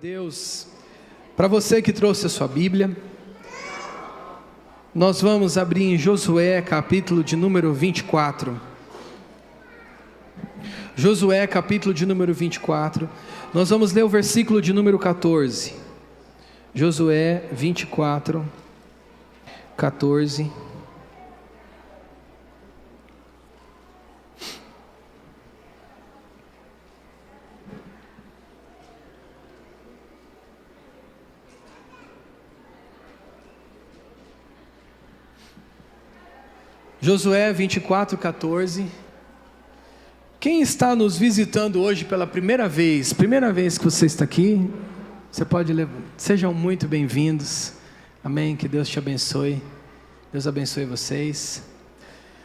Deus. Para você que trouxe a sua Bíblia, nós vamos abrir em Josué, capítulo de número 24. Josué, capítulo de número 24. Nós vamos ler o versículo de número 14. Josué 24, 14. Josué 24, 14. Quem está nos visitando hoje pela primeira vez que você está aqui, você pode levar. Sejam muito bem-vindos. Amém, que Deus te abençoe. Deus abençoe vocês.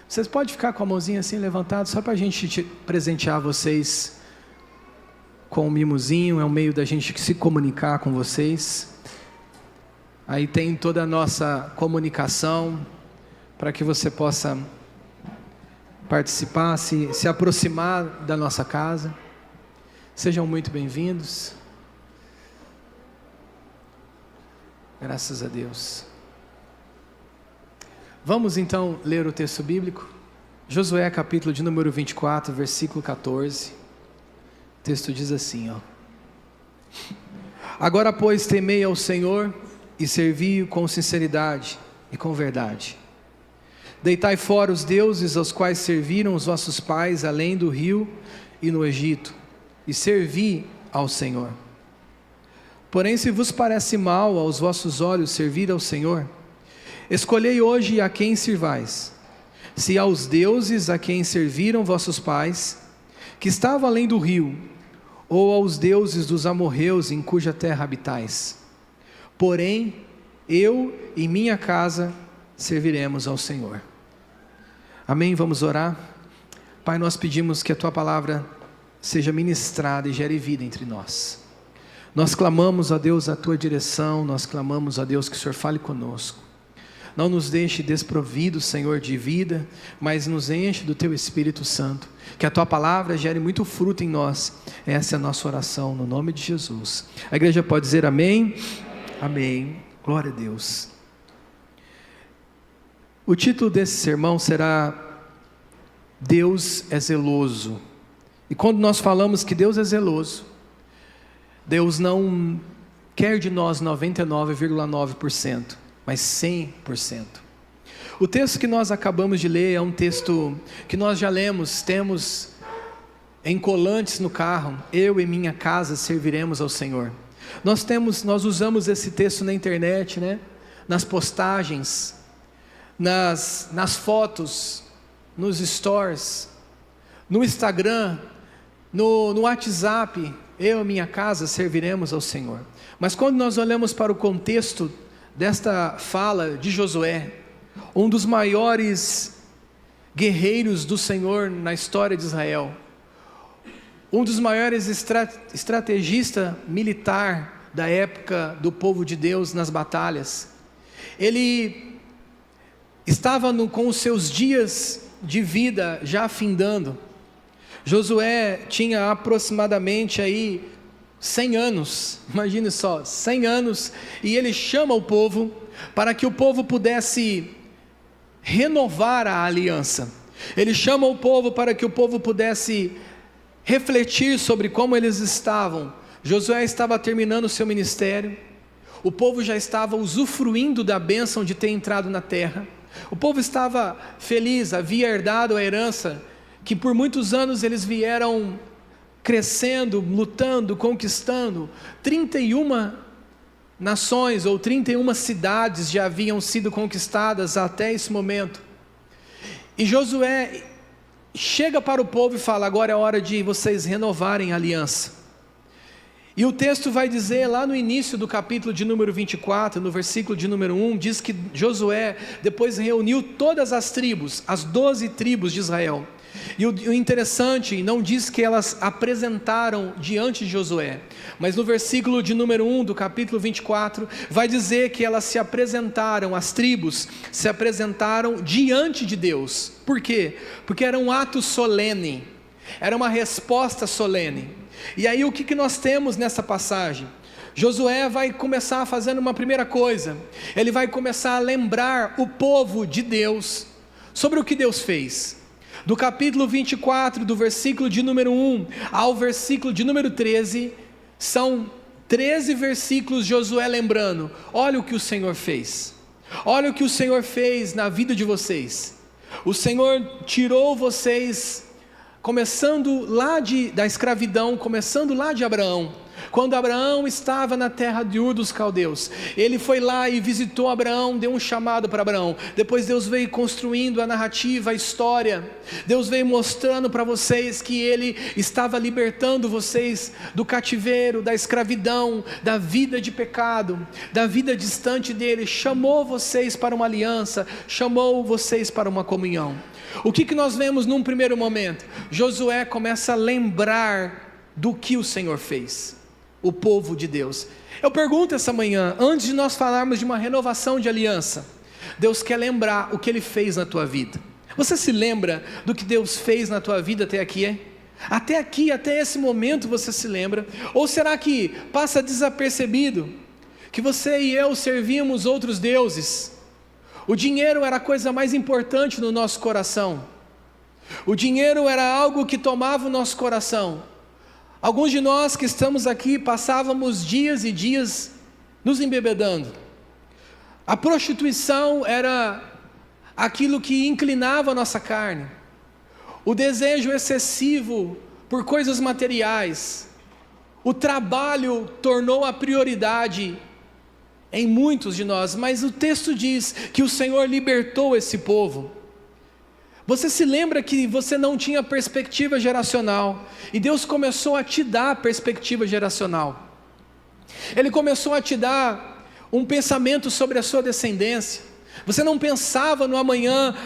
Vocês podem ficar com a mãozinha assim levantada, só para a gente presentear vocês com um mimozinho, é um meio da gente se comunicar com vocês. Aí tem toda a nossa comunicação, para que você possa participar, se aproximar da nossa casa. Sejam muito bem-vindos. Graças a Deus. Vamos então ler o texto bíblico. Josué capítulo de número 24, versículo 14. O texto diz assim, Agora pois temei ao Senhor e servi-o com sinceridade e com verdade. Deitai fora os deuses aos quais serviram os vossos pais além do rio e no Egito, e servi ao Senhor. Porém, se vos parece mal aos vossos olhos servir ao Senhor, escolhei hoje a quem sirvais, se aos deuses a quem serviram vossos pais, que estavam além do rio, ou aos deuses dos amorreus em cuja terra habitais. Porém, eu e minha casa serviremos ao Senhor. Amém? Vamos orar. Pai, nós pedimos que a Tua palavra seja ministrada e gere vida entre nós. Nós clamamos a Deus a Tua direção, nós clamamos a Deus que o Senhor fale conosco. Não nos deixe desprovidos, Senhor, de vida, mas nos enche do Teu Espírito Santo. Que a Tua palavra gere muito fruto em nós. Essa é a nossa oração, no nome de Jesus. A igreja pode dizer amém? Amém. Glória a Deus. O título desse sermão será Deus é zeloso. E quando nós falamos que Deus é zeloso, Deus não quer de nós 99,9%, mas 100%. O texto que nós acabamos de ler é um texto que nós já lemos, temos em colantes no carro: eu e minha casa serviremos ao Senhor. Nós usamos esse texto na internet, né? Nas postagens, nas fotos, nos stories, no Instagram, no WhatsApp. Eu e minha casa serviremos ao Senhor. Mas quando nós olhamos para o contexto desta fala de Josué, um dos maiores guerreiros do Senhor na história de Israel, um dos maiores estrategistas militar da época do povo de Deus nas batalhas, ele estava com os seus dias de vida já findando. Josué tinha aproximadamente aí 100 anos, imagine só, 100 anos, e ele chama o povo para que o povo pudesse renovar a aliança. Ele chama o povo para que o povo pudesse refletir sobre como eles estavam. Josué estava terminando o seu ministério, o povo já estava usufruindo da bênção de ter entrado na terra. O povo estava feliz, havia herdado a herança, que por muitos anos eles vieram crescendo, lutando, conquistando. 31 nações ou 31 cidades já haviam sido conquistadas até esse momento. E Josué chega para o povo e fala: agora é hora de vocês renovarem a aliança. E o texto vai dizer lá no início do capítulo de número 24, no versículo de número 1, diz que Josué depois reuniu todas as tribos, as 12 tribos de Israel. E o interessante, não diz que elas apresentaram diante de Josué, mas no versículo de número 1 do capítulo 24, vai dizer que elas se apresentaram, as tribos se apresentaram diante de Deus. Por quê? Porque era um ato solene, era uma resposta solene. E aí o que nós temos nessa passagem? Josué vai começar fazendo uma primeira coisa. Ele vai começar a lembrar o povo de Deus sobre o que Deus fez. Do capítulo 24, do versículo de número 1 ao versículo de número 13, são 13 versículos Josué lembrando: olha o que o Senhor fez, olha o que o Senhor fez na vida de vocês. O Senhor tirou vocês, começando lá da escravidão, começando lá de Abraão. Quando Abraão estava na terra de Ur dos Caldeus, ele foi lá e visitou Abraão, deu um chamado para Abraão. Depois Deus veio construindo a narrativa, a história. Deus veio mostrando para vocês que Ele estava libertando vocês do cativeiro, da escravidão, da vida de pecado, da vida distante dEle. Chamou vocês para uma aliança, chamou vocês para uma comunhão. O que nós vemos num primeiro momento? Josué começa a lembrar do que o Senhor fez. O povo de Deus. Eu pergunto essa manhã, antes de nós falarmos de uma renovação de aliança, Deus quer lembrar o que Ele fez na tua vida. Você se lembra do que Deus fez na tua vida até aqui, é? Até aqui, até esse momento você se lembra? Ou será que passa desapercebido que você e eu servíamos outros deuses? O dinheiro era a coisa mais importante no nosso coração. O dinheiro era algo que tomava o nosso coração. Alguns de nós que estamos aqui passávamos dias e dias nos embebedando. A prostituição era aquilo que inclinava a nossa carne. O desejo excessivo por coisas materiais. O trabalho tornou a prioridade em muitos de nós, mas o texto diz que o Senhor libertou esse povo. Você se lembra que você não tinha perspectiva geracional, e Deus começou a te dar perspectiva geracional. Ele começou a te dar um pensamento sobre a sua descendência. Você não pensava no amanhã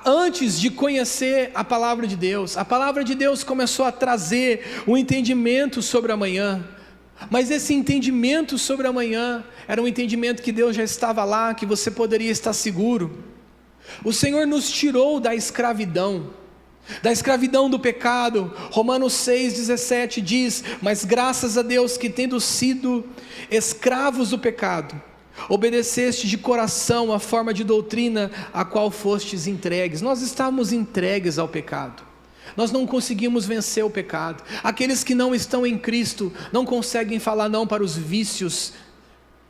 antes de conhecer a palavra de Deus. A palavra de Deus começou a trazer um entendimento sobre o amanhã. Mas esse entendimento sobre o amanhã era um entendimento que Deus já estava lá, que você poderia estar seguro. O Senhor nos tirou da escravidão do pecado. Romanos 6,17 diz: mas graças a Deus que, tendo sido escravos do pecado, obedeceste de coração a forma de doutrina a qual fostes entregues. Nós estávamos entregues ao pecado. Nós não conseguimos vencer o pecado. Aqueles que não estão em Cristo não conseguem falar não para os vícios,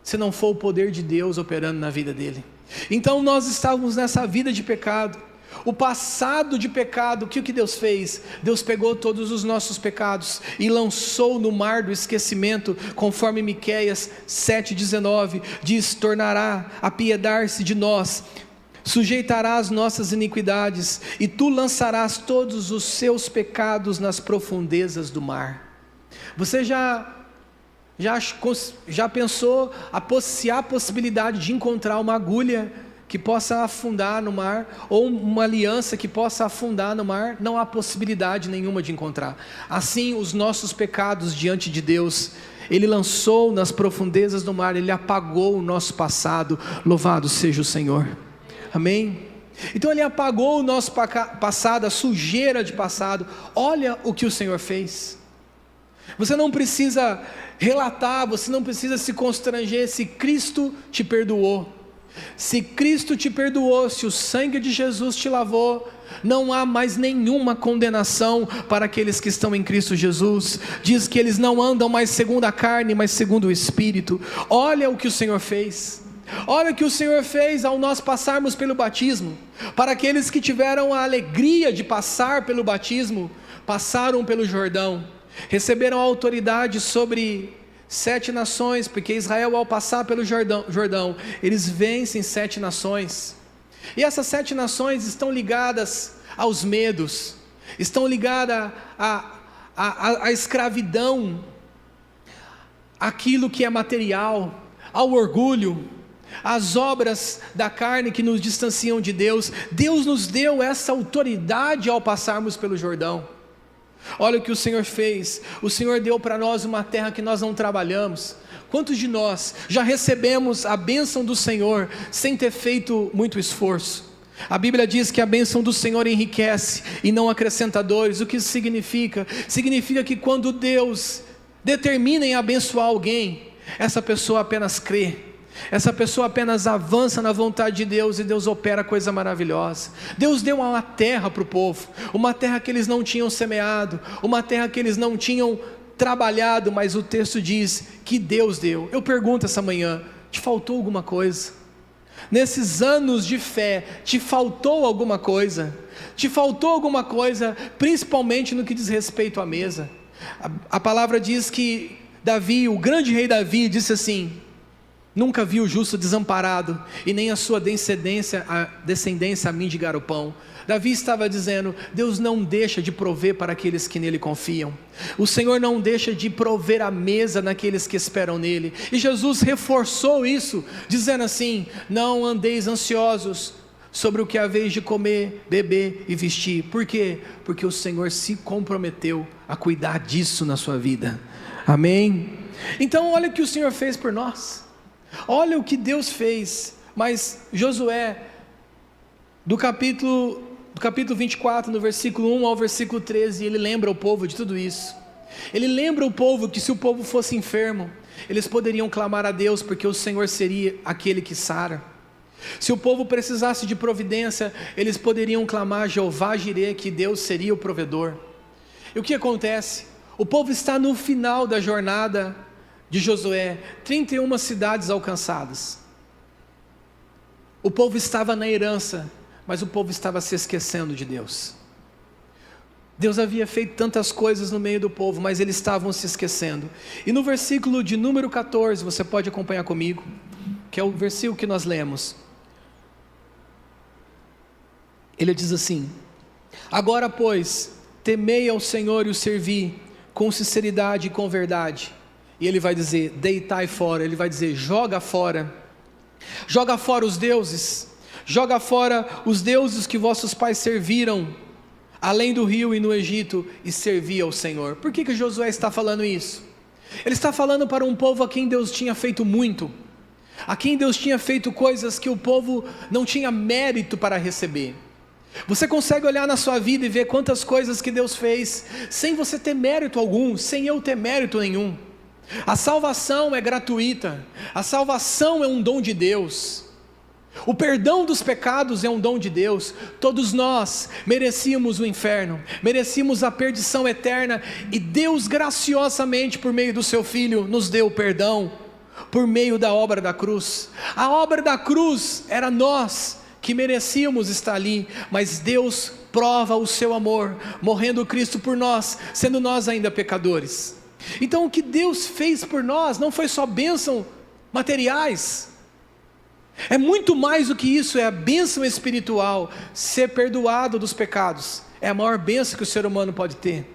se não for o poder de Deus operando na vida dele. Então nós estávamos nessa vida de pecado. O passado de pecado, o que Deus fez? Deus pegou todos os nossos pecados e lançou no mar do esquecimento, conforme Miqueias 7,19 diz: tornará a apiedar-se de nós, sujeitará as nossas iniquidades, e tu lançarás todos os seus pecados nas profundezas do mar. Você já pensou se há possibilidade de encontrar uma agulha que possa afundar no mar, ou uma aliança que possa afundar no mar? Não há possibilidade nenhuma de encontrar. Assim, os nossos pecados diante de Deus, Ele lançou nas profundezas do mar, Ele apagou o nosso passado. Louvado seja o Senhor. Amém? Então Ele apagou o nosso passado, a sujeira de passado. Olha o que o Senhor fez. Você não precisa relatar, você não precisa se constranger se Cristo te perdoou. Se Cristo te perdoou, se o sangue de Jesus te lavou, não há mais nenhuma condenação para aqueles que estão em Cristo Jesus. Diz que eles não andam mais segundo a carne, mas segundo o Espírito. Olha o que o Senhor fez. Olha o que o Senhor fez ao nós passarmos pelo batismo. Para aqueles que tiveram a alegria de passar pelo batismo, passaram pelo Jordão, receberam a autoridade sobre 7 nações, porque Israel, ao passar pelo Jordão, eles vencem 7 nações, e essas 7 nações estão ligadas aos medos, estão ligadas à escravidão, aquilo que é material, ao orgulho, às obras da carne que nos distanciam de Deus. Deus nos deu essa autoridade ao passarmos pelo Jordão. Olha o que o Senhor fez. O Senhor deu para nós uma terra que nós não trabalhamos. Quantos de nós já recebemos a bênção do Senhor sem ter feito muito esforço? A Bíblia diz que a bênção do Senhor enriquece e não acrescenta dores. O que isso significa? Significa que quando Deus determina em abençoar alguém, essa pessoa apenas crê, essa pessoa apenas avança na vontade de Deus, e Deus opera coisa maravilhosa. Deus deu uma terra para o povo, uma terra que eles não tinham semeado, uma terra que eles não tinham trabalhado, mas o texto diz que Deus deu. Eu pergunto essa manhã, te faltou alguma coisa? Nesses anos de fé, te faltou alguma coisa? Te faltou alguma coisa, principalmente no que diz respeito à mesa? A palavra diz que Davi, o grande rei Davi, disse assim: nunca vi o justo desamparado, e nem a sua descendência a mendigar o pão. Davi estava dizendo: Deus não deixa de prover para aqueles que nele confiam. O Senhor não deixa de prover a mesa naqueles que esperam nele. E Jesus reforçou isso, dizendo assim: não andeis ansiosos sobre o que haveis de comer, beber e vestir. Por quê? Porque o Senhor se comprometeu a cuidar disso na sua vida. Amém? Então olha o que o Senhor fez por nós. Olha o que Deus fez. Mas Josué, do capítulo 24, no versículo 1 ao versículo 13, ele lembra o povo de tudo isso. Ele lembra o povo que se o povo fosse enfermo, eles poderiam clamar a Deus, porque o Senhor seria aquele que sara. Se o povo precisasse de providência, eles poderiam clamar a Jeová Jirê, que Deus seria o provedor. E o que acontece? O povo está no final da jornada de Josué, 31 cidades alcançadas. O povo estava na herança, mas o povo estava se esquecendo de Deus. Deus havia feito tantas coisas no meio do povo, mas eles estavam se esquecendo. E no versículo de número 14, você pode acompanhar comigo, que é o versículo que nós lemos. Ele diz assim: agora pois, temei ao Senhor e o servi com sinceridade e com verdade. E ele vai dizer: deitai fora. Ele vai dizer: joga fora os deuses, joga fora os deuses que vossos pais serviram, além do rio e no Egito, e servi ao Senhor. Por que Josué está falando isso? Ele está falando para um povo a quem Deus tinha feito muito, a quem Deus tinha feito coisas que o povo não tinha mérito para receber. Você consegue olhar na sua vida e ver quantas coisas que Deus fez, sem você ter mérito algum, sem eu ter mérito nenhum. A salvação é gratuita, a salvação é um dom de Deus, o perdão dos pecados é um dom de Deus. Todos nós merecíamos o inferno, merecíamos a perdição eterna, e Deus graciosamente, por meio do seu Filho, nos deu o perdão, por meio da obra da cruz. A obra da cruz era nós que merecíamos estar ali, mas Deus prova o seu amor, morrendo Cristo por nós, sendo nós ainda pecadores. Então o que Deus fez por nós não foi só bênção materiais, é muito mais do que isso, é a bênção espiritual. Ser perdoado dos pecados é a maior bênção que o ser humano pode ter.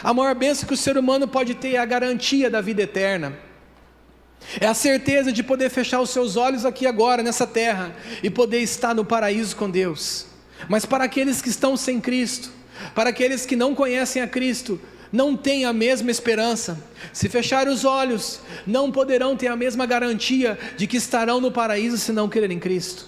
A maior bênção que o ser humano pode ter é a garantia da vida eterna, é a certeza de poder fechar os seus olhos aqui agora, nessa terra, e poder estar no paraíso com Deus. Mas para aqueles que estão sem Cristo, para aqueles que não conhecem a Cristo, não têm a mesma esperança. Se fecharem os olhos, não poderão ter a mesma garantia de que estarão no paraíso se não crerem em Cristo.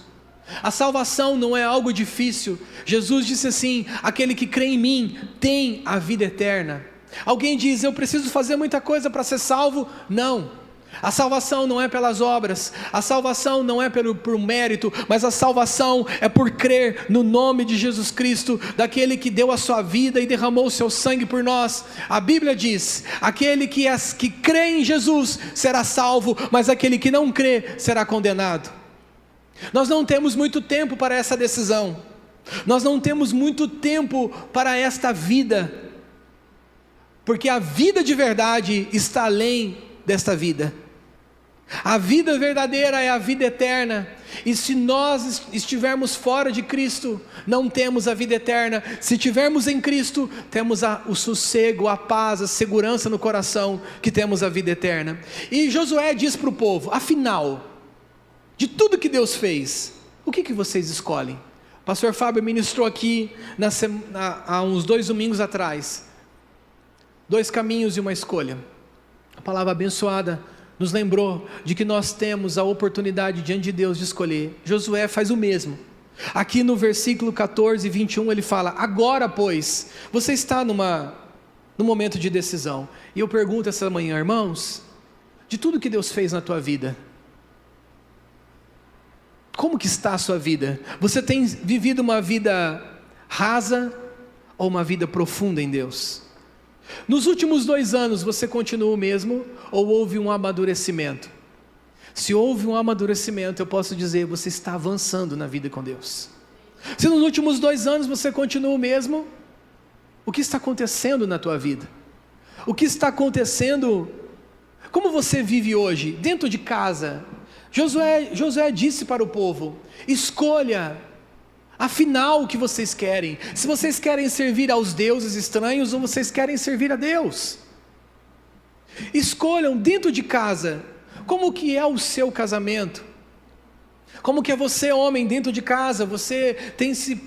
A salvação não é algo difícil. Jesus disse assim: aquele que crê em mim tem a vida eterna. Alguém diz: eu preciso fazer muita coisa para ser salvo. Não. A salvação não é pelas obras, a salvação não é por mérito, mas a salvação é por crer no nome de Jesus Cristo, daquele que deu a sua vida e derramou o seu sangue por nós. A Bíblia diz: aquele que crê em Jesus será salvo, mas aquele que não crê será condenado. Nós não temos muito tempo para essa decisão, nós não temos muito tempo para esta vida, porque a vida de verdade está além desta vida. A vida verdadeira é a vida eterna, e se nós estivermos fora de Cristo, não temos a vida eterna. Se estivermos em Cristo, temos o sossego, a paz, a segurança no coração, que temos a vida eterna. E Josué diz para o povo: afinal, de tudo que Deus fez, o que vocês escolhem? O pastor Fábio ministrou aqui há uns 2 domingos atrás, 2 caminhos e uma escolha. A palavra abençoada nos lembrou de que nós temos a oportunidade diante de Deus de escolher. Josué faz o mesmo. Aqui no versículo 14 e 21 ele fala: agora pois, você está no momento de decisão. E eu pergunto essa manhã, irmãos, de tudo que Deus fez na tua vida. Como que está a sua vida? Você tem vivido uma vida rasa ou uma vida profunda em Deus? Nos últimos 2 anos você continua o mesmo ou houve um amadurecimento? Se houve um amadurecimento, eu posso dizer, você está avançando na vida com Deus. Se nos últimos 2 anos você continua o mesmo, o que está acontecendo na tua vida? O que está acontecendo? Como você vive hoje, dentro de casa? Josué disse para o povo, escolha, afinal o que vocês querem, se vocês querem servir aos deuses estranhos ou vocês querem servir a Deus. Escolham dentro de casa, como que é o seu casamento, como que é você homem dentro de casa, você tem se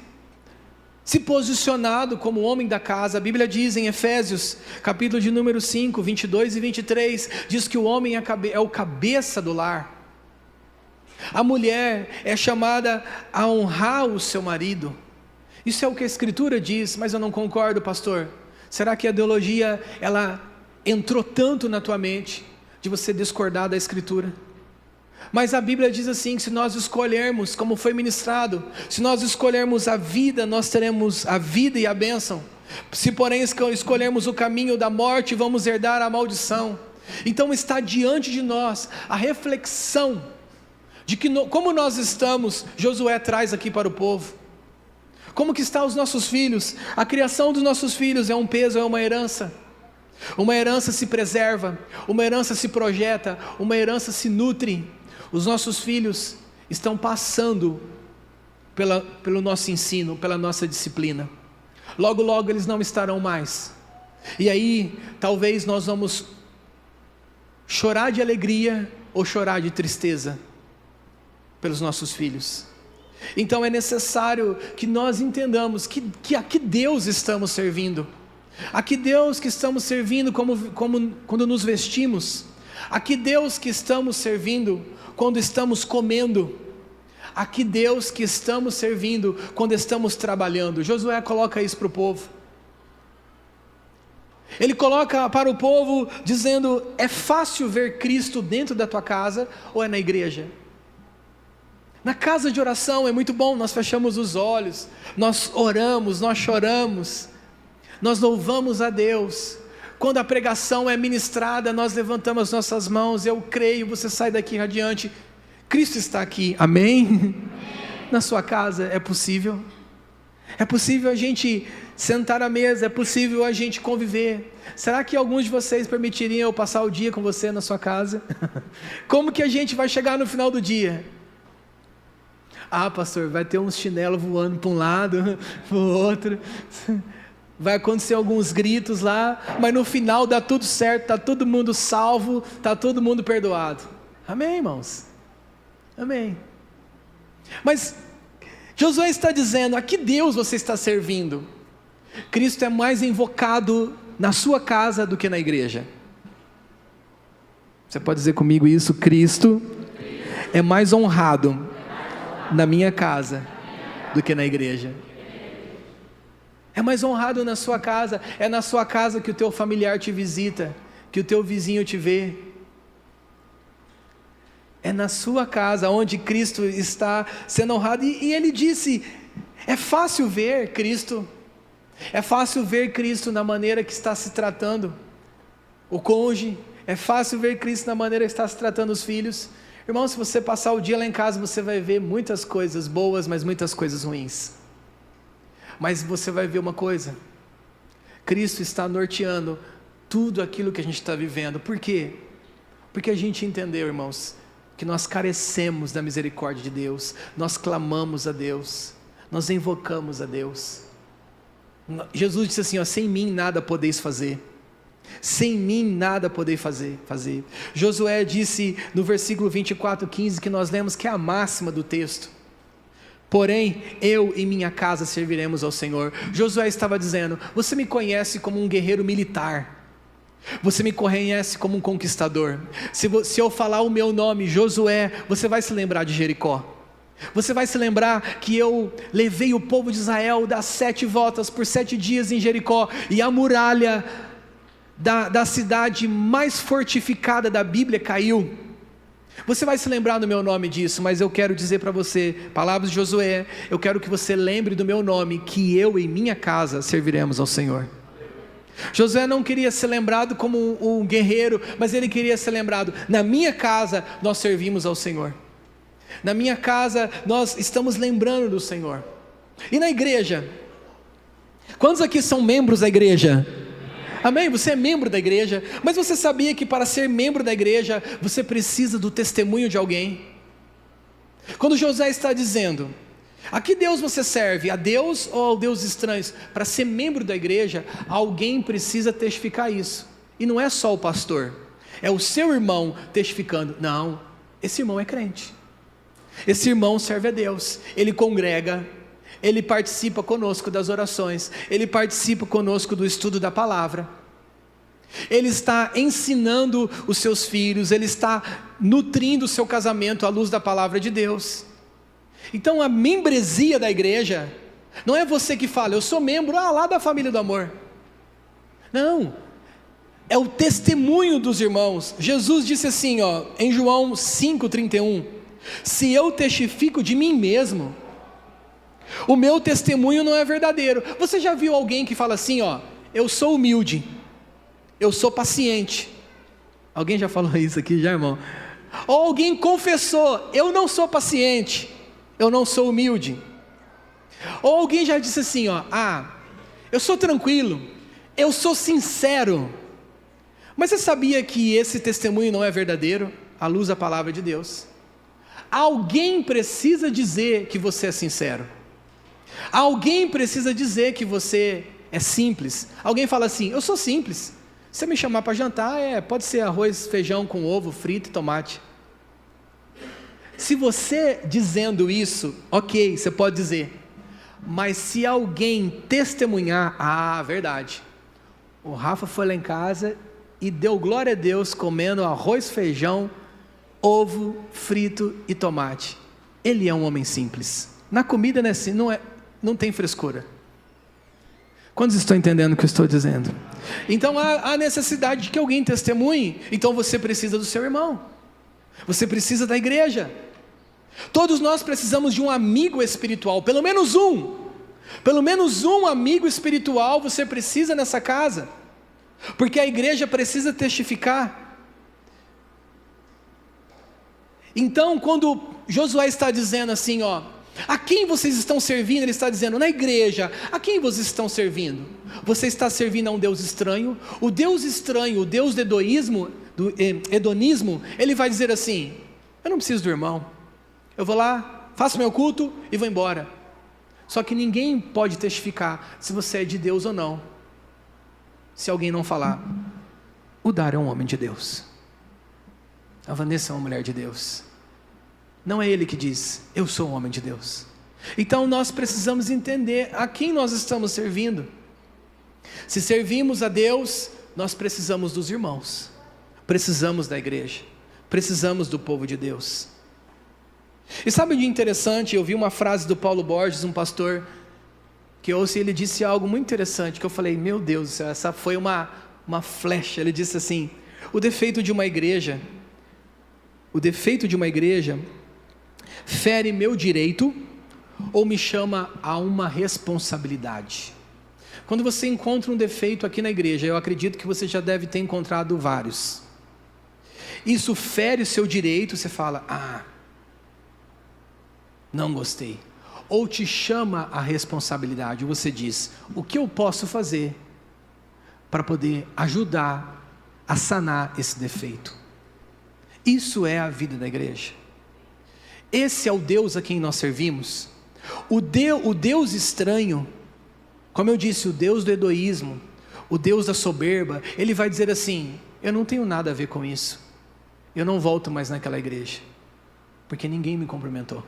posicionado como homem da casa. A Bíblia diz em Efésios, capítulo de número 5, 22 e 23, diz que o homem é o cabeça do lar. A mulher é chamada a honrar o seu marido. Isso é o que a Escritura diz, mas eu não concordo, pastor. Será que a ideologia, ela entrou tanto na tua mente, de você discordar da Escritura? Mas a Bíblia diz assim, que se nós escolhermos, como foi ministrado, se nós escolhermos a vida, nós teremos a vida e a bênção. Se porém escolhermos o caminho da morte, vamos herdar a maldição. Então está diante de nós a reflexão de que como nós estamos. Josué traz aqui para o povo, como que estão os nossos filhos? A criação dos nossos filhos é um peso, é uma herança se preserva, uma herança se projeta, uma herança se nutre. Os nossos filhos estão passando pelo nosso ensino, pela nossa disciplina, logo logo eles não estarão mais, e aí talvez nós vamos chorar de alegria ou chorar de tristeza pelos nossos filhos. Então é necessário que nós entendamos que a que Deus estamos servindo, a que Deus que estamos servindo como quando nos vestimos, a que Deus que estamos servindo quando estamos comendo, a que Deus que estamos servindo quando estamos trabalhando. Josué coloca isso para o povo. Ele coloca para o povo dizendo, é fácil ver Cristo dentro da tua casa ou é na igreja? Na casa de oração é muito bom, nós fechamos os olhos, nós oramos, nós choramos, nós louvamos a Deus. Quando a pregação é ministrada, nós levantamos nossas mãos, eu creio, você sai daqui radiante, Cristo está aqui, amém? Amém. Na sua casa é possível a gente sentar à mesa, é possível a gente conviver. Será que alguns de vocês permitiriam eu passar o dia com você na sua casa? Como que a gente vai chegar no final do dia? Ah, pastor, vai ter uns chinelos voando para um lado, para o outro, vai acontecer alguns gritos lá, mas no final dá tudo certo, está todo mundo salvo, está todo mundo perdoado. Amém, irmãos? Amém. Mas Josué está dizendo, a que Deus você está servindo? Cristo é mais invocado na sua casa do que na igreja. Você pode dizer comigo isso? Cristo é mais honrado na minha casa do que na igreja. É mais honrado na sua casa. É na sua casa que o teu familiar te visita, que o teu vizinho te vê. É na sua casa onde Cristo está sendo honrado. E ele disse, é fácil ver Cristo, é fácil ver Cristo na maneira que está se tratando o cônjuge, é fácil ver Cristo na maneira que está se tratando os filhos. Irmão, se você passar o dia lá em casa, você vai ver muitas coisas boas, mas muitas coisas ruins. Mas você vai ver uma coisa, Cristo está norteando tudo aquilo que a gente está vivendo. Por quê? Porque a gente entendeu, irmãos, que nós carecemos da misericórdia de Deus, nós clamamos a Deus, nós invocamos a Deus. Jesus disse assim, ó, sem mim nada podeis fazer. Sem mim nada podeis fazer. Josué disse no versículo 24:15, que nós lemos, que é a máxima do texto. Porém, eu e minha casa serviremos ao Senhor. Josué estava dizendo, você me conhece como um guerreiro militar, você me conhece como um conquistador. Se eu falar o meu nome, Josué, você vai se lembrar de Jericó. Você vai se lembrar que eu levei o povo de Israel das 7 voltas por 7 dias em Jericó, e a muralha da cidade mais fortificada da Bíblia caiu. Você vai se lembrar do meu nome disso, mas eu quero dizer para você, palavras de Josué, eu quero que você lembre do meu nome, que eu e minha casa serviremos ao Senhor. Josué não queria ser lembrado como um guerreiro, mas ele queria ser lembrado, na minha casa nós servimos ao Senhor. Na minha casa nós estamos lembrando do Senhor. E na igreja? Quantos aqui são membros da igreja? Amém? Você é membro da igreja, mas você sabia que para ser membro da igreja, você precisa do testemunho de alguém? Quando José está dizendo, a que Deus você serve? A Deus ou ao Deus estranhos? Para ser membro da igreja, alguém precisa testificar isso. E não é só o pastor, é o seu irmão testificando. Não, esse irmão é crente. Esse irmão serve a Deus, ele congrega, ele participa conosco das orações, ele participa conosco do estudo da palavra, ele está ensinando os seus filhos, ele está nutrindo o seu casamento à luz da palavra de Deus. Então a membresia da igreja, não é você que fala, eu sou membro lá da família do amor. Não, é o testemunho dos irmãos. Jesus disse assim, em João 5,31, se eu testifico de mim mesmo, o meu testemunho não é verdadeiro. Você já viu alguém que fala assim, eu sou humilde, eu sou paciente? Alguém já falou isso aqui já, irmão? Ou alguém confessou, eu não sou paciente, eu não sou humilde. Ou alguém já disse assim, eu sou tranquilo, eu sou sincero. Mas você sabia que esse testemunho não é verdadeiro, à luz da palavra de Deus? Alguém precisa dizer que você é sincero. Alguém precisa dizer que você é simples. Alguém fala assim, eu sou simples. Se você me chamar para jantar, pode ser arroz, feijão com ovo, frito e tomate. Se você dizendo isso, ok, você pode dizer. Mas se alguém testemunhar, verdade. O Rafa foi lá em casa e deu glória a Deus comendo arroz, feijão, ovo frito e tomate. Ele é um homem simples. Na comida não tem frescura. Quantos estão entendendo o que eu estou dizendo? Então há necessidade de que alguém testemunhe. Então você precisa do seu irmão, você precisa da igreja. Todos nós precisamos de um amigo espiritual, pelo menos um amigo espiritual você precisa nessa casa, porque a igreja precisa testificar. Então quando Josué está dizendo assim, a quem vocês estão servindo? Ele está dizendo, na igreja, a quem vocês estão servindo? Você está servindo a um Deus estranho? O Deus estranho, o Deus do hedonismo, ele vai dizer assim, eu não preciso do irmão, eu vou lá, faço meu culto e vou embora. Só que ninguém pode testificar se você é de Deus ou não, se alguém não falar, o Dar é um homem de Deus, a Vanessa é uma mulher de Deus. Não é ele que diz, eu sou um homem de Deus. Então nós precisamos entender a quem nós estamos servindo. Se servimos a Deus, nós precisamos dos irmãos, precisamos da igreja, precisamos do povo de Deus. E sabe o que é interessante? Eu vi uma frase do Paulo Borges, um pastor, que eu ouço, e ele disse algo muito interessante, que eu falei, meu Deus do céu, essa foi uma flecha. Ele disse assim, o defeito de uma igreja fere meu direito ou me chama a uma responsabilidade. Quando você encontra um defeito aqui na igreja, eu acredito que você já deve ter encontrado vários. Isso fere o seu direito, você fala, não gostei. Ou te chama a responsabilidade, você diz, o que eu posso fazer para poder ajudar a sanar esse defeito? Isso é a vida da igreja. Esse é o Deus a quem nós servimos. O Deus estranho, como eu disse, o Deus do egoísmo, o Deus da soberba, ele vai dizer assim, eu não tenho nada a ver com isso, eu não volto mais naquela igreja, porque ninguém me cumprimentou.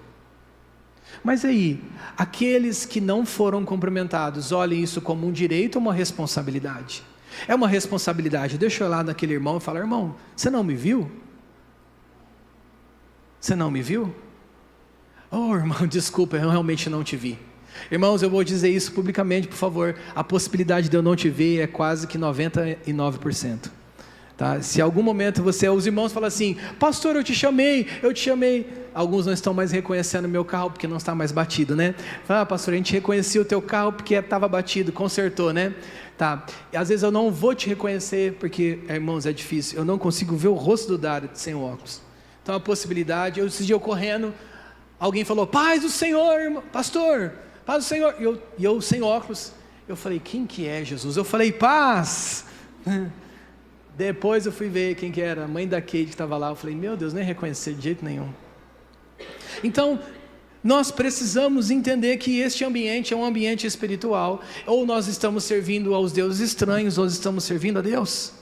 Mas aí, aqueles que não foram cumprimentados, olhem isso como um direito ou uma responsabilidade? É uma responsabilidade. Deixa eu ir lá naquele irmão e falar, irmão, você não me viu? Você não me viu? Oh, irmão, desculpa, eu realmente não te vi. Irmãos, eu vou dizer isso publicamente, por favor. A possibilidade de eu não te ver é quase que 99%. Tá? Se em algum momento os irmãos falam assim, pastor, eu te chamei. Alguns não estão mais reconhecendo o meu carro porque não está mais batido, né? Pastor, a gente reconhecia o teu carro porque estava batido, consertou, né? Tá. E às vezes eu não vou te reconhecer porque, irmãos, é difícil. Eu não consigo ver o rosto do Dário sem o óculos. Então a possibilidade, esse dia eu correndo, alguém falou, paz do Senhor, irmão, pastor, paz do Senhor. E eu sem óculos, eu falei, quem que é Jesus? Eu falei, paz. Depois eu fui ver quem que era, a mãe da Kate que estava lá. Eu falei, meu Deus, nem reconhecer de jeito nenhum. Então, nós precisamos entender que este ambiente é um ambiente espiritual. Ou nós estamos servindo aos deuses estranhos, ou estamos servindo a Deus.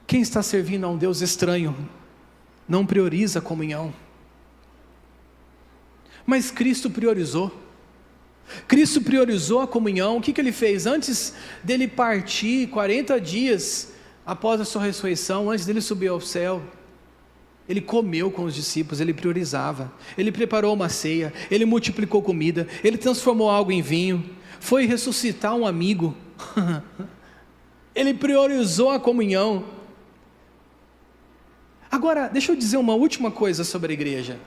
Quem está servindo a um Deus estranho, não prioriza a comunhão. Mas Cristo priorizou. Cristo priorizou a comunhão. O que ele fez? Antes dele partir, 40 dias após a sua ressurreição, antes dele subir ao céu, ele comeu com os discípulos, ele priorizava. Ele preparou uma ceia, ele multiplicou comida, ele transformou algo em vinho, foi ressuscitar um amigo. Ele priorizou a comunhão. Agora, deixa eu dizer uma última coisa sobre a igreja.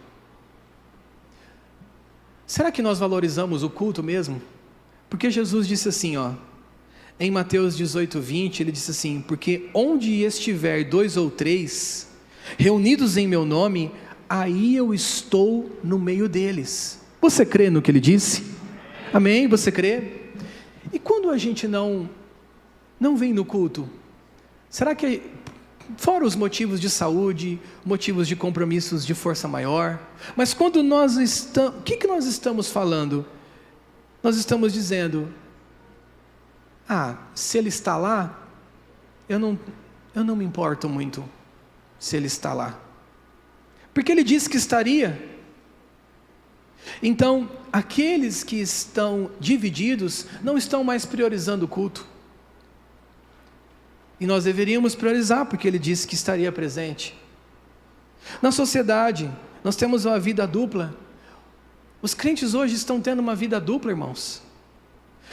Será que nós valorizamos o culto mesmo? Porque Jesus disse assim, em Mateus 18:20, ele disse assim, porque onde estiver 2 ou 3, reunidos em meu nome, aí eu estou no meio deles. Você crê no que ele disse? Amém? Você crê? E quando a gente não vem no culto, será que, fora os motivos de saúde, motivos de compromissos de força maior, mas quando nós estamos, o que nós estamos falando? Nós estamos dizendo, se ele está lá, eu não me importo muito se ele está lá, porque ele disse que estaria. Então, aqueles que estão divididos, não estão mais priorizando o culto, e nós deveríamos priorizar, porque ele disse que estaria presente. Na sociedade, nós temos uma vida dupla. Os crentes hoje estão tendo uma vida dupla, irmãos.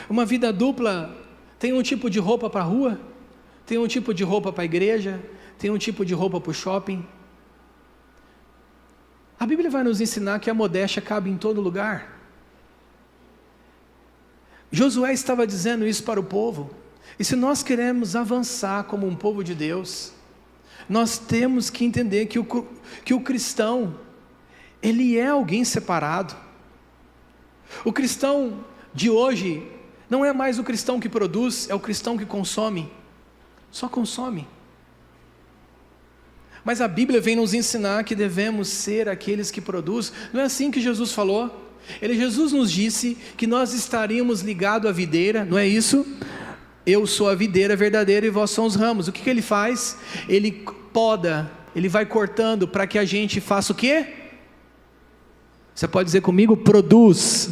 Uma vida dupla, tem um tipo de roupa para a rua, tem um tipo de roupa para a igreja, tem um tipo de roupa para o shopping. A Bíblia vai nos ensinar que a modéstia cabe em todo lugar. Josué estava dizendo isso para o povo. E se nós queremos avançar como um povo de Deus, nós temos que entender que o cristão, ele é alguém separado. O cristão de hoje não é mais o cristão que produz, é o cristão que consome. Só consome. Mas a Bíblia vem nos ensinar que devemos ser aqueles que produzem. Não é assim que Jesus falou? Jesus nos disse que nós estaríamos ligados à videira, não é isso? Eu sou a videira verdadeira e vós sois os ramos. O que ele faz? Ele poda, ele vai cortando para que a gente faça o quê? Você pode dizer comigo? Produz.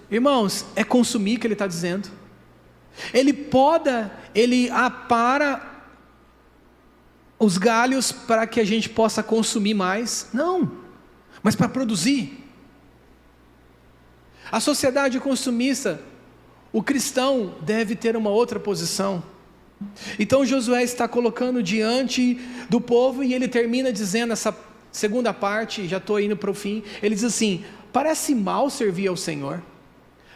Irmãos, é consumir que ele está dizendo. Ele poda, ele apara os galhos para que a gente possa consumir mais. Não, mas para produzir. A sociedade consumista, o cristão deve ter uma outra posição. Então Josué está colocando diante do povo e ele termina dizendo essa segunda parte, já estou indo para o fim, ele diz assim, parece mal servir ao Senhor?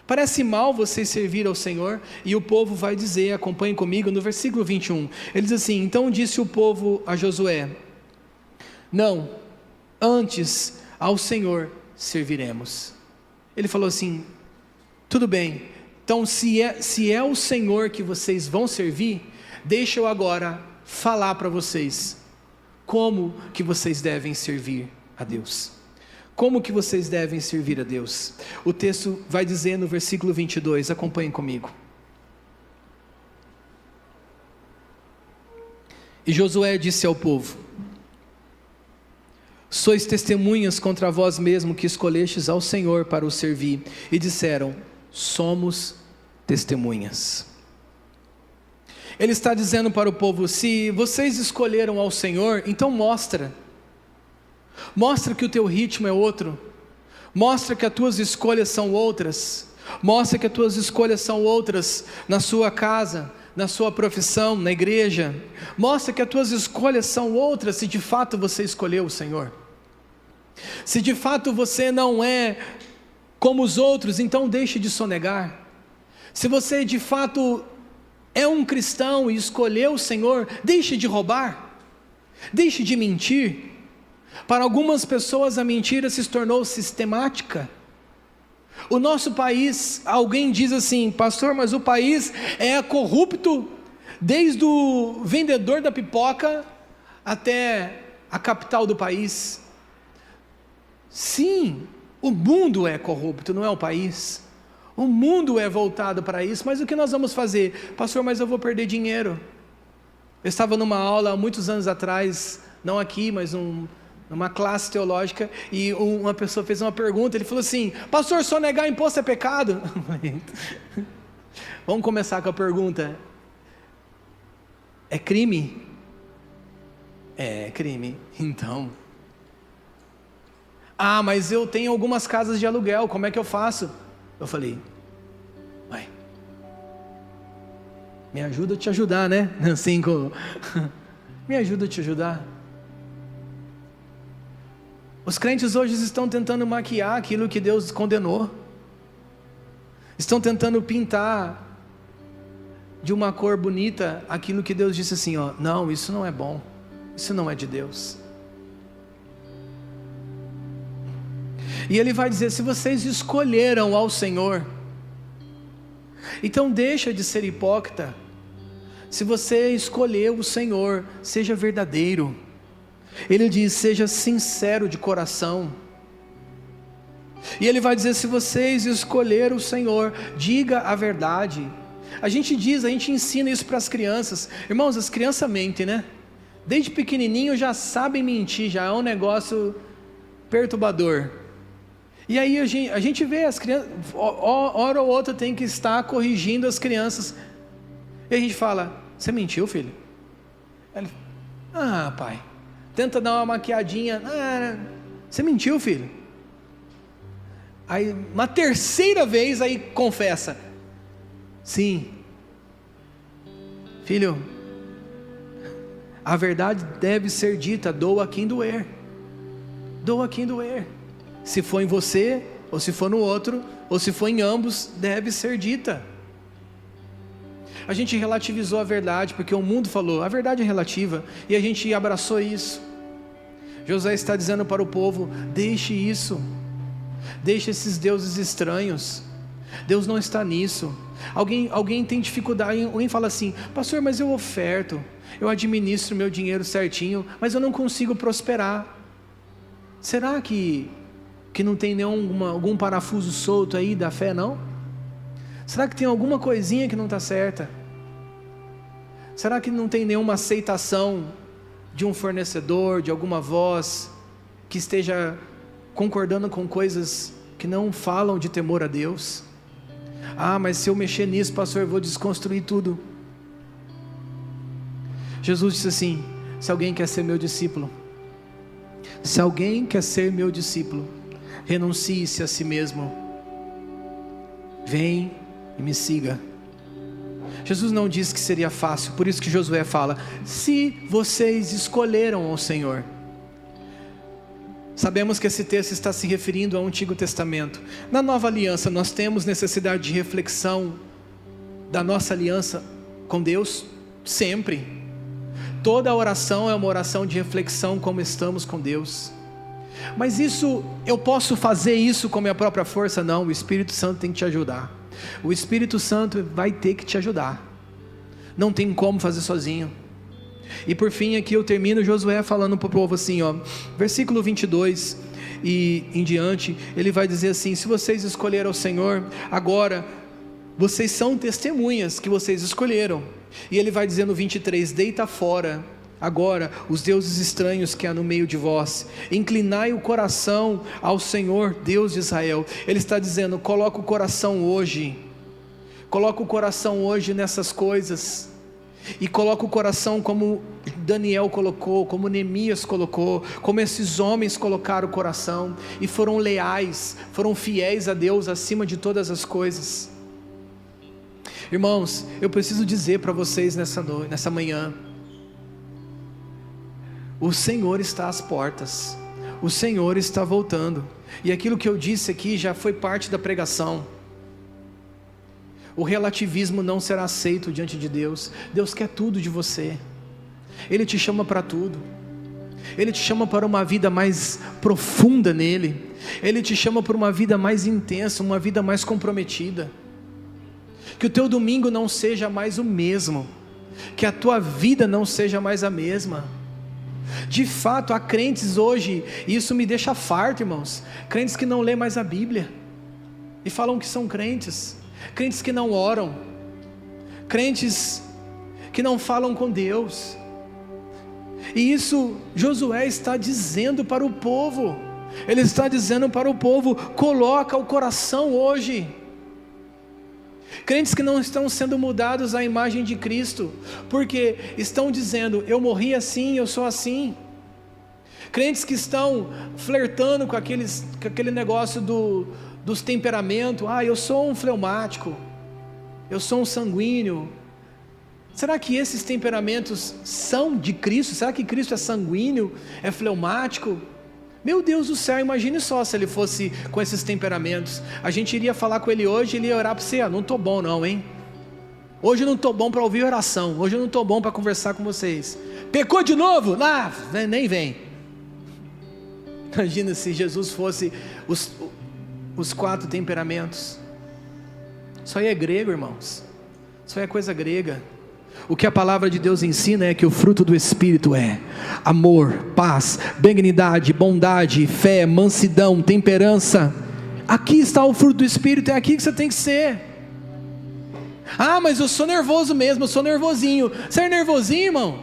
Parece mal vocês servir ao Senhor? E o povo vai dizer, acompanhe comigo no versículo 21, ele diz assim, então disse o povo a Josué, não, antes ao Senhor serviremos. Ele falou assim, tudo bem, então se é o Senhor que vocês vão servir, deixa eu agora falar para vocês, como que vocês devem servir a Deus. Como que vocês devem servir a Deus? O texto vai dizer no versículo 22, acompanhem comigo. E Josué disse ao povo, sois testemunhas contra vós mesmo que escolhestes ao Senhor para o servir, e disseram, somos testemunhas. Ele está dizendo para o povo, se vocês escolheram ao Senhor, então mostra. Mostra que o teu ritmo é outro. Mostra que as tuas escolhas são outras. Mostra que as tuas escolhas são outras na sua casa, na sua profissão, na igreja. Mostra que as tuas escolhas são outras se de fato você escolheu o Senhor. Se de fato você não é como os outros, então deixe de sonegar. Se você de fato é um cristão e escolheu o Senhor, deixe de roubar, deixe de mentir. Para algumas pessoas a mentira se tornou sistemática. O nosso país, alguém diz assim: pastor, mas o país é corrupto, desde o vendedor da pipoca até a capital do país. Sim, o mundo é corrupto, não é o país. O mundo é voltado para isso, mas o que nós vamos fazer? Pastor, mas eu vou perder dinheiro. Eu estava numa aula há muitos anos atrás, não aqui, mas numa classe teológica, e uma pessoa fez uma pergunta, ele falou assim: pastor, sonegar imposto é pecado? Vamos começar com a pergunta: é crime? É crime, então. Ah, mas eu tenho algumas casas de aluguel, como é que eu faço? Eu falei: vai, me ajuda a te ajudar, né? Assim, me ajuda a te ajudar. Os crentes hoje estão tentando maquiar aquilo que Deus condenou. Estão tentando pintar de uma cor bonita aquilo que Deus disse assim, ó: não, isso não é bom, isso não é de Deus. E Ele vai dizer: se vocês escolheram ao Senhor, então deixa de ser hipócrita. Se você escolheu o Senhor, seja verdadeiro. Ele diz: seja sincero de coração. E Ele vai dizer: se vocês escolheram o Senhor, diga a verdade. A gente ensina isso para as crianças. Irmãos, as crianças mentem, né? Desde pequenininho já sabem mentir, já é um negócio perturbador. E aí a gente vê as crianças, hora ou outra tem que estar corrigindo as crianças. E a gente fala: você mentiu, filho? Ele: ah, pai. Tenta dar uma maquiadinha. Ah, você mentiu, filho? Aí, uma terceira vez, aí confessa: sim. Filho, a verdade deve ser dita, doa quem doer. Doa quem doer. Se for em você, ou se for no outro, ou se for em ambos, deve ser dita. A gente relativizou a verdade, porque o mundo falou: a verdade é relativa, e a gente abraçou isso. Josué está dizendo para o povo: deixe isso, deixe esses deuses estranhos, Deus não está nisso. Alguém tem dificuldade, alguém fala assim: pastor, mas eu oferto, eu administro meu dinheiro certinho, mas eu não consigo prosperar. Será que não tem algum parafuso solto aí da fé, não? Será que tem alguma coisinha que não está certa? Será que não tem nenhuma aceitação de um fornecedor, de alguma voz que esteja concordando com coisas que não falam de temor a Deus? Ah, mas se eu mexer nisso, pastor, eu vou desconstruir tudo. Jesus disse assim: se alguém quer ser meu discípulo, renuncie-se a si mesmo, vem e me siga. Jesus não disse que seria fácil, por isso que Josué fala: se vocês escolheram ao Senhor. Sabemos que esse texto está se referindo ao Antigo Testamento. Na Nova Aliança nós temos necessidade de reflexão da nossa aliança com Deus, sempre. Toda oração é uma oração de reflexão, como estamos com Deus. Mas isso, eu posso fazer isso com minha própria força? Não, o Espírito Santo tem que te ajudar. O Espírito Santo vai ter que te ajudar. Não tem como fazer sozinho. E por fim aqui eu termino Josué falando para o povo assim, ó, versículo 22 e em diante, ele vai dizer assim: se vocês escolheram o Senhor, agora vocês são testemunhas que vocês escolheram. E ele vai dizer no 23: deita fora agora os deuses estranhos que há no meio de vós, inclinai o coração ao Senhor Deus de Israel. Ele está dizendo: coloca o coração hoje nessas coisas, e coloca o coração como Daniel colocou, como Neemias colocou, como esses homens colocaram o coração, e foram leais, foram fiéis a Deus acima de todas as coisas. Irmãos, eu preciso dizer para vocês nessa manhã, o Senhor está às portas, o Senhor está voltando, e aquilo que eu disse aqui já foi parte da pregação. O relativismo não será aceito diante de Deus. Deus quer tudo de você, Ele te chama para tudo, Ele te chama para uma vida mais profunda nele, Ele te chama para uma vida mais intensa, uma vida mais comprometida. Que o teu domingo não seja mais o mesmo, que a tua vida não seja mais a mesma. De fato, há crentes hoje, e isso me deixa farto, irmãos, crentes que não lêem mais a Bíblia, e falam que são crentes, crentes que não oram, crentes que não falam com Deus. E isso Josué está dizendo para o povo, ele está dizendo para o povo: coloca o coração hoje. Crentes que não estão sendo mudados à imagem de Cristo, porque estão dizendo: eu morri assim, eu sou assim. Crentes que estão flertando com aquele negócio dos temperamentos. Eu sou um fleumático, eu sou um sanguíneo. Será que esses temperamentos são de Cristo? Será que Cristo é sanguíneo, é fleumático? Meu Deus do céu, imagine só se ele fosse com esses temperamentos. A gente iria falar com ele hoje, ele ia orar para você: não estou bom não, hein? Hoje eu não estou bom para ouvir oração, hoje eu não estou bom para conversar com vocês. Pecou de novo? Nem vem. Imagina se Jesus fosse os 4 temperamentos. Isso aí é grego, irmãos, isso aí é coisa grega. O que a palavra de Deus ensina é que o fruto do Espírito é amor, paz, benignidade, bondade, fé, mansidão, temperança. Aqui está o fruto do Espírito, é aqui que você tem que ser. Mas eu sou nervoso mesmo, eu sou nervosinho. Você é nervosinho, irmão?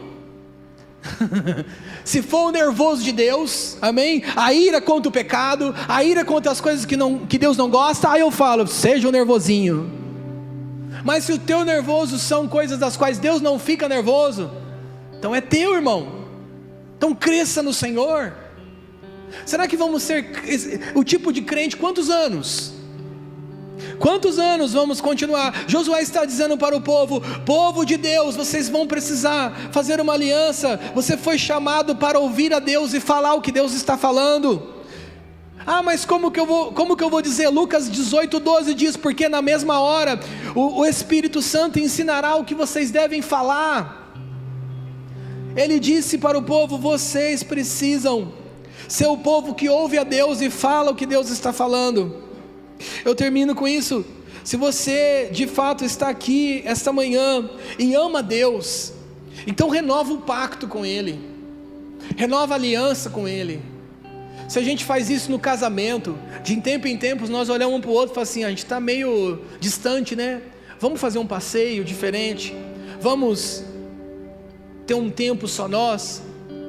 Se for o nervoso de Deus, amém? A ira contra o pecado, a ira contra as coisas que Deus não gosta, aí eu falo: seja o nervosinho. Mas se o teu nervoso são coisas das quais Deus não fica nervoso, então é teu, irmão. Então cresça no Senhor. Será que vamos ser o tipo de crente? Quantos anos? Quantos anos vamos continuar? Josué está dizendo para o povo: povo de Deus, vocês vão precisar fazer uma aliança. Você foi chamado para ouvir a Deus e falar o que Deus está falando. Mas como que eu vou dizer? Lucas 18:12 diz: porque na mesma hora o Espírito Santo ensinará o que vocês devem falar. Ele disse para o povo: vocês precisam ser o povo que ouve a Deus e fala o que Deus está falando. Eu termino com isso. Se você de fato está aqui esta manhã e ama Deus, então renova o pacto com Ele, renova a aliança com Ele. Se a gente faz isso no casamento, de tempo em tempos nós olhamos um para o outro e falamos assim: a gente está meio distante, né? Vamos fazer um passeio diferente, vamos ter um tempo só nós,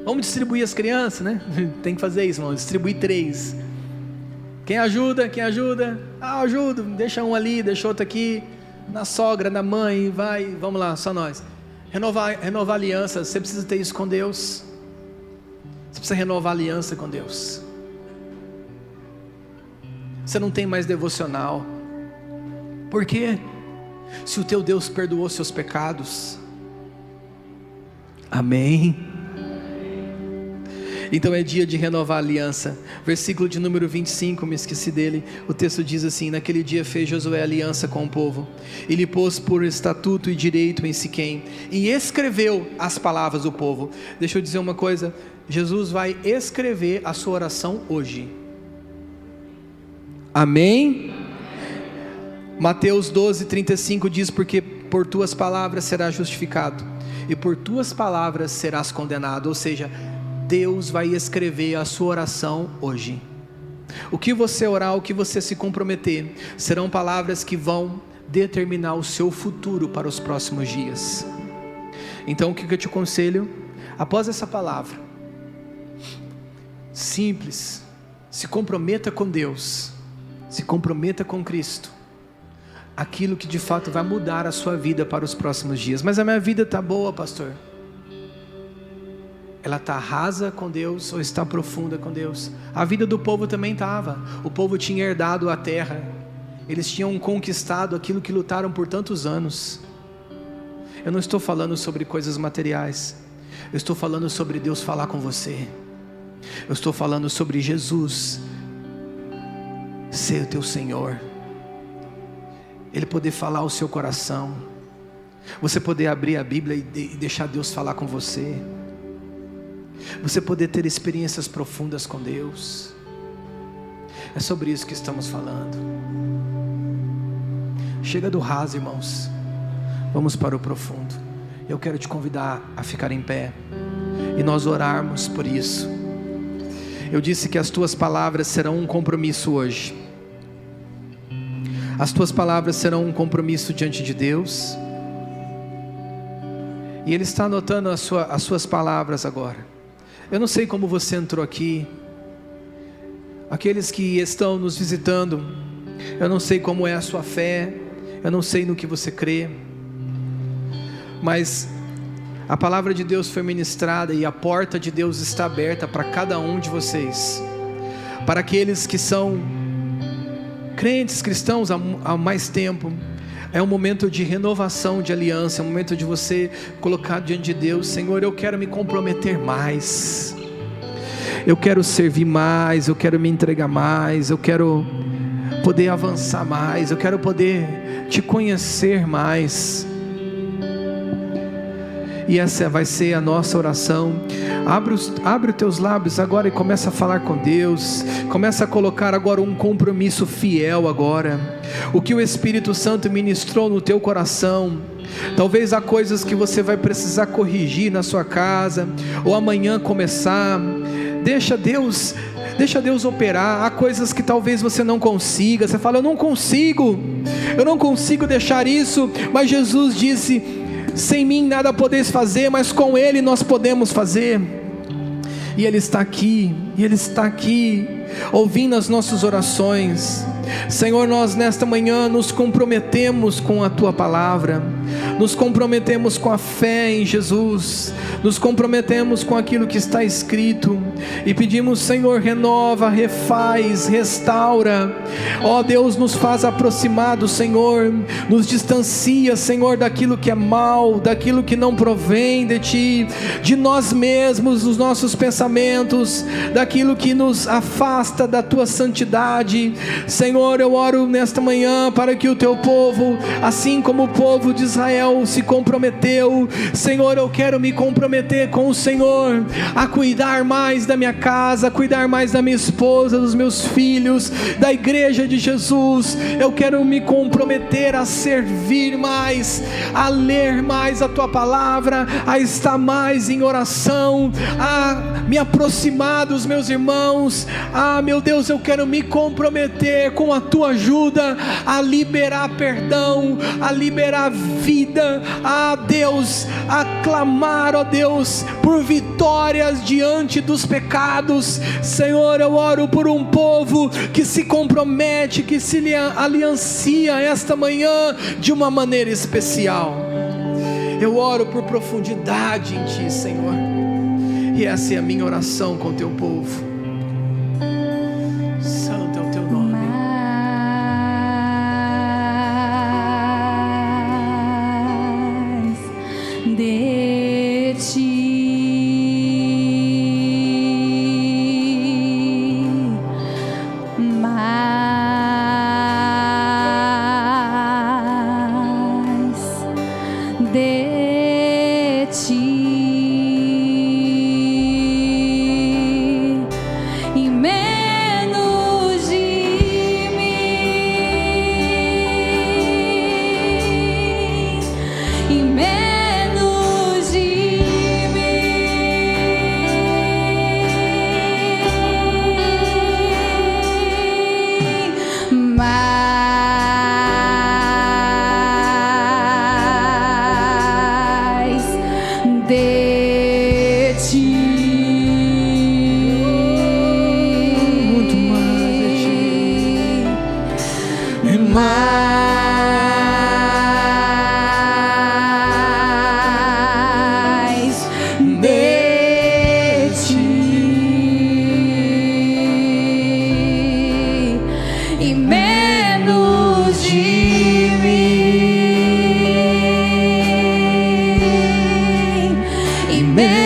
vamos distribuir as crianças, né? Tem que fazer isso, irmão, distribuir 3. Quem ajuda? Ajudo, deixa um ali, deixa outro aqui, na sogra, na mãe, vamos lá, só nós. Renovar a aliança, você precisa ter isso com Deus, você precisa renovar a aliança com Deus. Você não tem mais devocional. Por quê? Se o teu Deus perdoou seus pecados. Amém? Então é dia de renovar a aliança. Versículo de número 25, me esqueci dele. O texto diz assim: naquele dia fez Josué aliança com o povo, e lhe pôs por estatuto e direito em Siquém, e escreveu as palavras do povo. Deixa eu dizer uma coisa: Jesus vai escrever a sua oração hoje. Amém? Mateus 12:35 diz: porque por tuas palavras serás justificado, e por tuas palavras serás condenado. Ou seja, Deus vai escrever a sua oração hoje. O que você orar, o que você se comprometer, serão palavras que vão determinar o seu futuro para os próximos dias. Então o que eu te aconselho? Após essa palavra, simples, se comprometa com Deus, se comprometa com Cristo, aquilo que de fato vai mudar a sua vida para os próximos dias. Mas a minha vida está boa, pastor. Ela está rasa com Deus ou está profunda com Deus? A vida do povo também estava. O povo tinha herdado a terra. Eles tinham conquistado aquilo que lutaram por tantos anos. Eu não estou falando sobre coisas materiais. Eu estou falando sobre Deus falar com você. Eu estou falando sobre Jesus ser o teu Senhor. Ele poder falar ao seu coração. Você poder abrir a Bíblia e deixar Deus falar com você. Você poder ter experiências profundas com Deus. É sobre isso que estamos falando. Chega do raso, irmãos. Vamos para o profundo. Eu quero te convidar a ficar em pé e nós orarmos por isso. Eu disse que as tuas palavras serão um compromisso hoje. As tuas palavras serão um compromisso diante de Deus. E Ele está anotando as suas palavras agora. Eu não sei como você entrou aqui. Aqueles que estão nos visitando, eu não sei como é a sua fé. Eu não sei no que você crê. Mas a palavra de Deus foi ministrada e a porta de Deus está aberta para cada um de vocês. Para aqueles que são crentes, cristãos há mais tempo. É um momento de renovação de aliança. É um momento de você colocar diante de Deus: Senhor, eu quero me comprometer mais. Eu quero servir mais. Eu quero me entregar mais. Eu quero poder avançar mais. Eu quero poder te conhecer mais. E essa vai ser a nossa oração. Abre os teus lábios agora e começa a falar com Deus. Começa a colocar agora um compromisso fiel agora. O que o Espírito Santo ministrou no teu coração. Talvez há coisas que você vai precisar corrigir na sua casa, ou amanhã começar. Deixa Deus operar. Há coisas que talvez você não consiga. Você fala: eu não consigo deixar isso. Mas Jesus disse: sem mim nada podeis fazer, mas com Ele nós podemos fazer. E Ele está aqui, ouvindo as nossas orações. Senhor, nós nesta manhã nos comprometemos com a Tua palavra, nos comprometemos com a fé em Jesus, nos comprometemos com aquilo que está escrito, e pedimos: Senhor, renova, refaz, restaura. Ó Deus, nos faz aproximar do Senhor, nos distancia, Senhor, daquilo que é mal, daquilo que não provém de Ti, de nós mesmos, dos nossos pensamentos, daquilo que nos afasta da Tua santidade. Senhor, eu oro nesta manhã para que o Teu povo, assim como o povo de Israel se comprometeu, Senhor, eu quero me comprometer com o Senhor, a cuidar mais da minha casa, a cuidar mais da minha esposa, dos meus filhos, da igreja de Jesus. Eu quero me comprometer a servir mais, a ler mais a Tua palavra, a estar mais em oração, a me aproximar dos meus irmãos. Meu Deus, eu quero me comprometer com a Tua ajuda, a liberar perdão, a liberar vida, Deus, a clamar, ó Deus, por vitórias diante dos pecados. Senhor, eu oro por um povo que se compromete, que se aliancia esta manhã de uma maneira especial. Eu oro por profundidade em Ti, Senhor, e essa é a minha oração com o Teu povo. Santo é o Teu nome. De Ti, mais de Ti, e menos de mim, e menos de mim, mais de Ti, Muito mais de Ti. mais e menos de mim, e menos